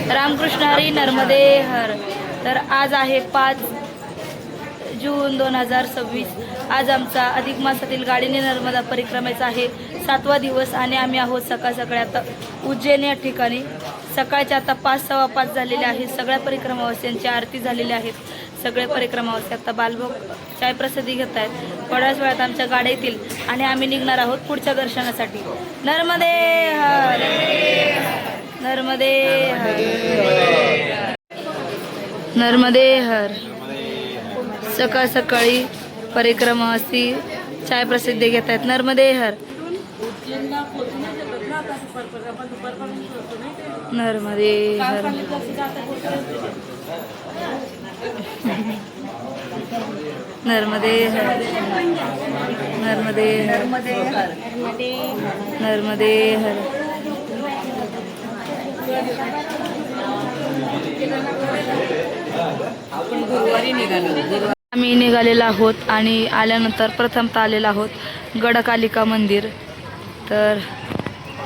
रामकृष्ण हरी नर्मदे हर। तर आज आहे 5 जून 2026। आज आमचा अधिक मासातील गाडीने नर्मदा परिक्रमेचा आहे 7वा दिवस आणि आम्ही आहोत सकाळ सकाळी आता उज्जैन या ठिकाणी। सकाळचे आता 5 सव्वा 5 झालेले आहेत। सगळ्या परिक्रमावासियांची आरती झालेली आहेत। सगळे परिक्रमावासी आता बालभोग चाय प्रसादी घेत आहेत। थोड्याच वेळात आमच्या गाड्या येतील आणि आम्ही निघणार आहोत पुढच्या दर्शनासाठी। नर्मदे हर नर्मदे हर नर्मदे हर। सकाळ सकाळी परिक्रमावासी चाय प्रसिद्धी घेत आहेत। नर्मदे हर नर्मदे हर नर्मदे हर नर्मदे हर नर्मदे हर। आम्ही निघालेलो आहोत आणि आल्यानंतर प्रथमतः आलेलो आहोत गडकालिका मंदिर। तर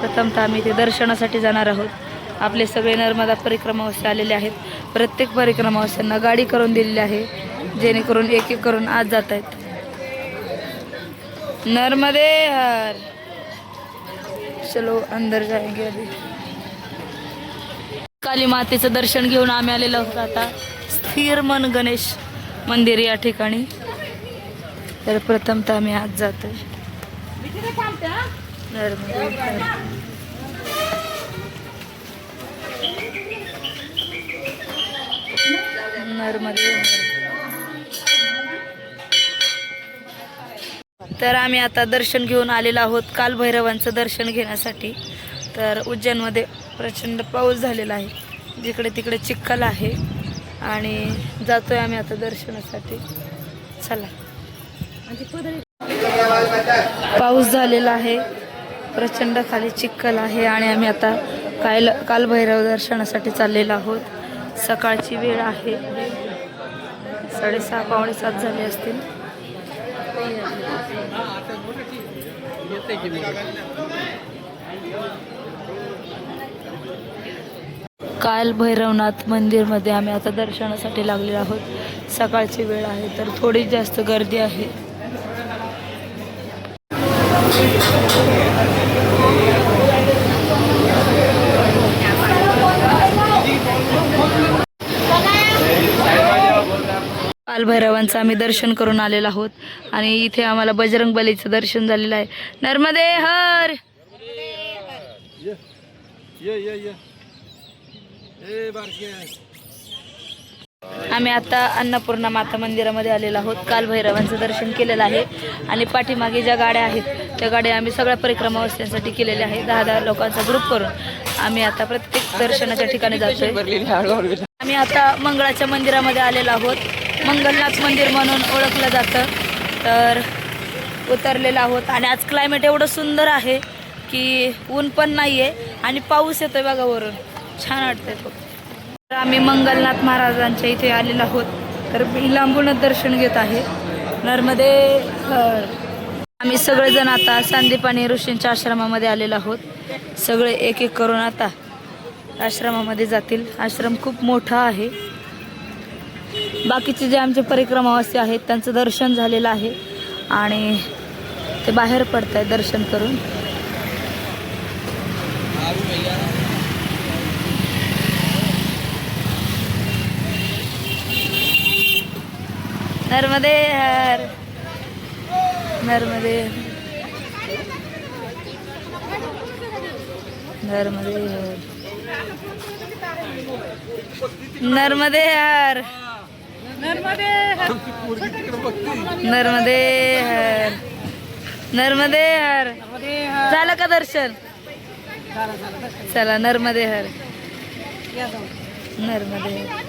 प्रथमतः आम्ही ते दर्शनासाठी जाणार आहोत। आपले सगळे नर्मदा परिक्रमावासी आलेले आहेत। प्रत्येक परिक्रमावाल्यांना गाडी करून दिलेली आहे जेणेकरून एक एक करून आज जात आहेत। नर्मदे हर। चलो अंदर जाएंगे अभी। काली मातेचं दर्शन घेऊन आम्ही आलेलो आहोत आता स्थिर मन गणेश मंदिर या ठिकाणी। तर प्रथमतः आम्ही आज जातोय नर्मदे हर नर्मदे हर। तर आम्ही आता दर्शन घेऊन आलेलो आहोत कालभैरवांचं दर्शन घेण्यासाठी। तर उज्जैनमध्ये प्रचंड पाऊस झालेला आहे, जिकडे तिकडे चिखल आहे आणि जातोय आम्ही आता दर्शनासाठी। चला। पाऊस झालेला आहे, प्रचंड खाली चिखल आहे आणि आम्ही आता कालभैरव दर्शनासाठी चाललेलो आहोत। सकाळची वेळ आहे, 6:30 पावणे 7 झाले असतील। काल भैरवनाथ मंदिरमध्ये आम्ही आता दर्शनासाठी लागलेलो आहोत। सकाळची वेळ आहे तर थोडी जास्त गर्दी आहे। कालभैरवांचं आम्ही दर्शन करून आलेलो आहोत आणि इथे आम्हाला बजरंग बलीचं दर्शन झालेलं आहे। नर्मदे हर। आम्ही आता अन्नपूर्णा माता मंदिरामध्ये आलेलो आहोत। कालभैरवांचं दर्शन केलेलं आहे आणि पाठीमागे ज्या गाड्या आहेत त्या गाड्या आम्ही सगळ्या परिक्रमावासियांसाठी केलेल्या आहेत। 10-10 लोकांचा ग्रुप करून आम्ही आता प्रत्येक दर्शनाच्या ठिकाणी जातोय। आम्ही आता मंगळाच्या मंदिरामध्ये आलेलो आहोत। मंगलनाथ मंदिर म्हणून ओळखलं जातं। तर उतरलेलो आहोत आणि आज क्लायमेट एवढं सुंदर आहे की ऊन पण नाही आहे आणि पाऊस येतोय बघा वरून, छान वाटतंय खूप। तर आम्ही मंगलनाथ महाराजांच्या इथे आलेलो आहोत। तर मी लांबूनच दर्शन घेत आहे। नर्मदे हर। आम्ही सगळेजण आता संदीपानी ऋषींच्या आश्रमामध्ये आलेलो आहोत। सगळे एक एक करून आता आश्रमामध्ये जातील। आश्रम खूप मोठा आहे। बाकीचे जे आमचे परिक्रमावासी आहेत त्यांचं दर्शन झालेलं आहे आणि ते बाहेर पडत आहेत दर्शन करून। नर्मदे हर नर्मदे नर्मदे हर नर्मदे हर नर्मदे हर नर्मदे हर नर्मदे हर। झालं का दर्शन? चला नर्मदे हर नर्मदे हर।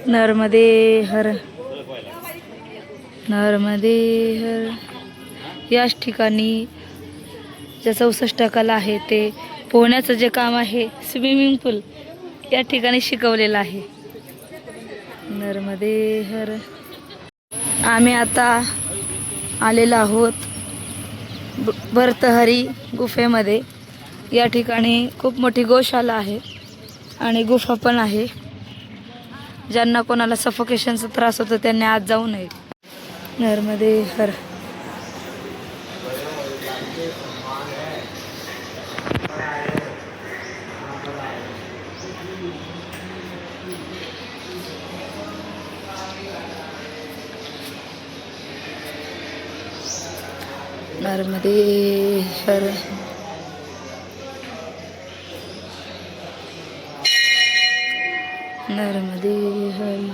नर्मदे हर नर्मदे हर। याच ठिकाणी ज्या 64 कला आहे ते पोहण्याचं जे काम आहे स्विमिंग पूल या ठिकाणी शिकवलेलं आहे। नर्मदे हर. आम्ही आता आलेलो आहोत भर्तहरी गुफेमध्ये. या ठिकाणी खूप मोठी गोशाला आहे आणि गुफा पण आहे. ज्यांना कोणाला सफोकेशनचा त्रास होतो त्यांनी आत जाऊ नये. नर्मदे हर. नर्मदे हर. नर्मदे हर.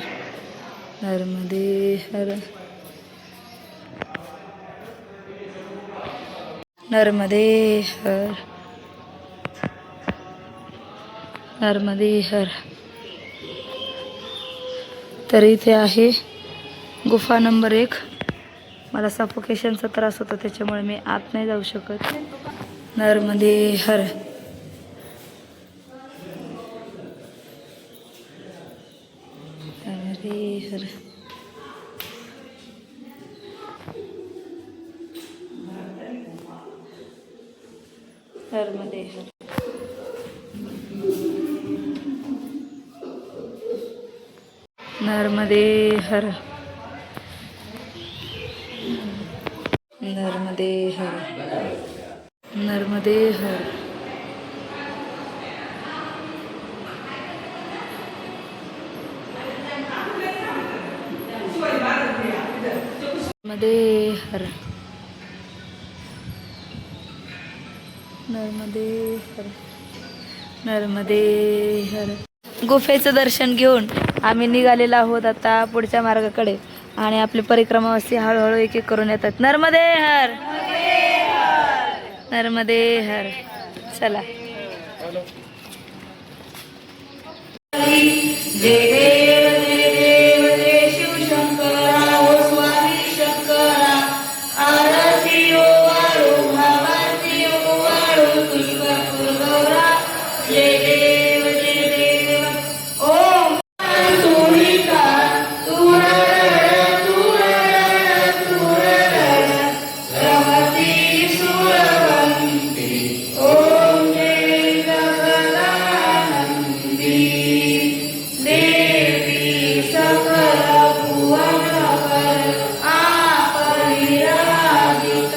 नर्मदे हर. नर्मदे हर. नर्मदे हर. तर इथे आहे गुफा नंबर 1. मला सफोकेशनचा त्रास होता त्याच्यामुळे मी आत नाही जाऊ शकत. नर्मदे हर. नर्मदे हर. नर्मदे हर. नर्मदे हर. नर्मदे हर. नर्मदे हर. नर्मदे हर. नर्मदे हर. नर्मदे हर. गुफेचं दर्शन घेऊन आम्ही निघालेलो आहोत आता पुढच्या मार्गाकडे आणि आपली परिक्रमावासी हळूहळू एक एक करून येतात. नर्मदे हर. नर्मदे हर. चला. जय देव जय देव जय शिवशंकरा ओ स्वामी शंकरा. आरती ओ वाळू भावाती ओ वाळू पुष्पा गौरा. जय देव जय देव. ओम तुळिका तुरळ तुरळ तुरळ रमती सुरवंती. ओम जय जगदानंदी देवी सकल भुवनकर आपरिराजित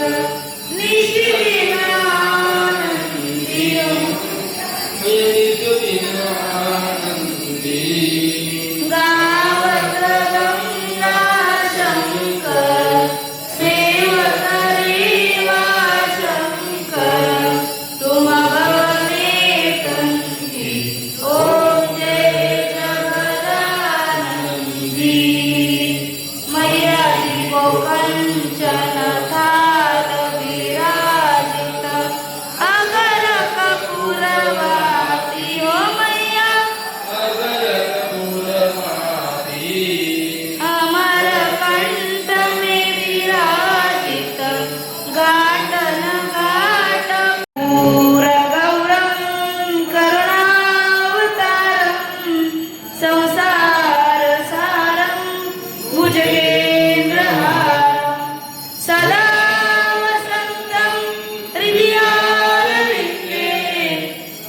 गावत गंगा शंकर सेवक रेवा शंकर तुम भवनेतंती. ओम जय जगदानंदी मैयाजी गोकंचन थाल विराजित अगर कपूरवाती. हो मैया अमर कंठ में विराजित घाटन घाट पूर गौरम करुणावतारम संसार सारम भुजगेंद्रहारम सदा वसंतं हृदयारविन्दे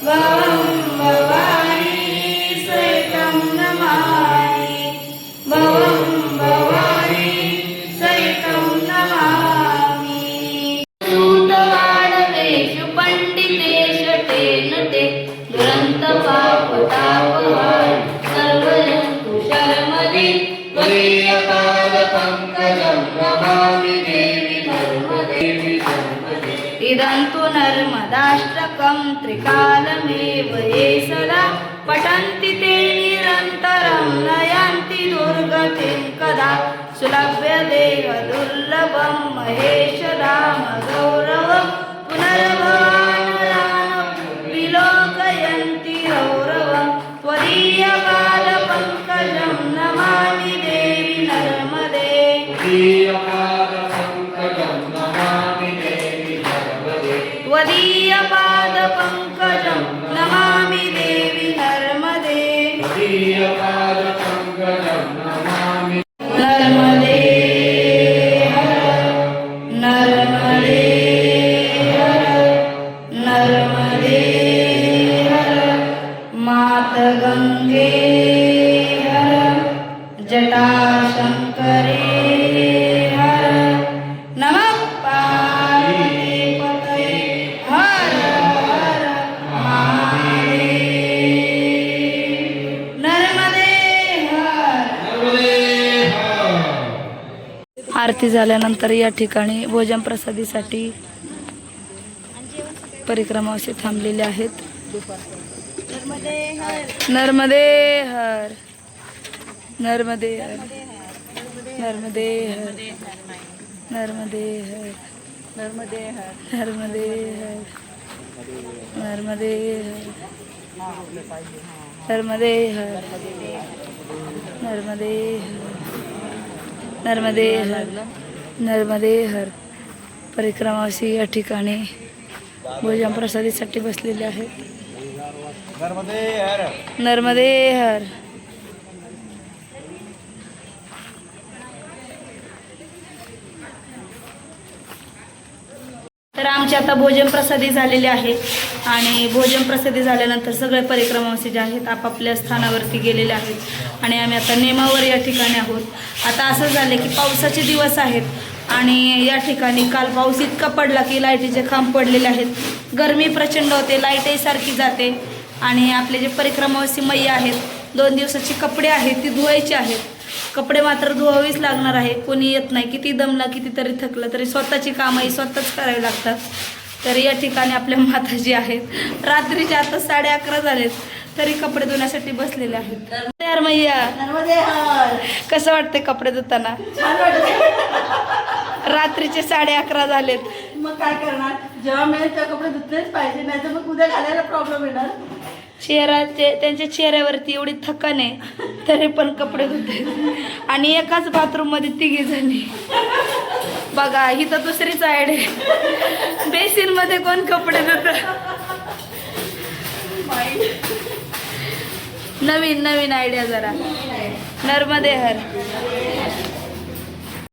भवं भवानी सहितं नमामि. भवं भवानी सहितं नमामि. सूतवाडवेषु पंडितेषु ते नटे दुरन्त पाप तापहार सर्वजन्तु शर्मदे. त्वदीयपाद पंकजं नमामि देवि नर्मदे. इदं तु नर्मदाष्टकं त्रिकालमेव ये सदा पठन्ति ते निरन्तरं नयन्ति दुर्गतिं कदा. सुलभ्य देव दुर्लभं महेश धाम गौरवं पुनर्भवानरानं विलोकयन्ति रौरवं. त्वदीयपादपङ्कजं नमामि देवि नर्मदे. त्वदीयपादपङ्कजं नमामि देवि नर्मदे. आरती झाल्यानंतर या ठिकाणी भोजन प्रसादीसाठी परिक्रमावासी थांबलेले आहेत. नर्मदे हर, नर्मदे हर, नर्मदे हर, नर्मदे हर, नर्मदे हर, नर्मदे हर, नर्मदे हर, नर्मदे हर, नर्मदे हर, नर्मदे हर, नर्मदे हर. परिक्रमावासी या ठिकाणी भोजन प्रसादीसाठी बसलेले आहेत. नर्मदे हर. तर आमची आता भोजन प्रसादी झालेली आहे आणि भोजन प्रसादी झाल्यानंतर सगळे परिक्रमावासी जे आहेत आपापल्या स्थानावरती गेलेले आहेत आणि आम्ही आता नेमावर या ठिकाणी आहोत. आता असं झालं की पावसाचे दिवस आहेत आणि या ठिकाणी काल पाऊस इतका पडला की लाईटीचे खांब पडलेले आहेत. गरमी प्रचंड होते, लाईटही सारखी जाते आणि आपले जे परिक्रमावासी मैया आहेत 2 दिवसाचे कपडे आहेत ती धुवायचे आहेत. कपडे मात्र धुवावीच लागणार आहे. कोणी येत नाही, किती दमला कितीतरी थकलं तरी स्वतःची कामंही स्वतःच करावी लागतात. तर या ठिकाणी आपल्या माताजी आहेत, रात्रीचे आता 11:30 झालेत तरी कपडे धुण्यासाठी बसलेले आहेत. यार मैया कसं वाटतंय कपडे धुताना? रात्रीचे 11:30 झालेत. मग काय करणार, जेव्हा मिळेल तेव्हा कपडे धुतलेच पाहिजे, नाही तर मग उद्या घालायला प्रॉब्लेम येणार. त्यांच्या चेहऱ्यावरती एवढी थकान आहे तरी पण कपडे धुते आणि एकाच बाथरूम मध्ये 3 जणी. बघा ही तर दुसरीच आयड आहे, बेसिन मध्ये कोण कपडे धुत. नवीन नवीन आयडिया जरा. नर्मदे हर.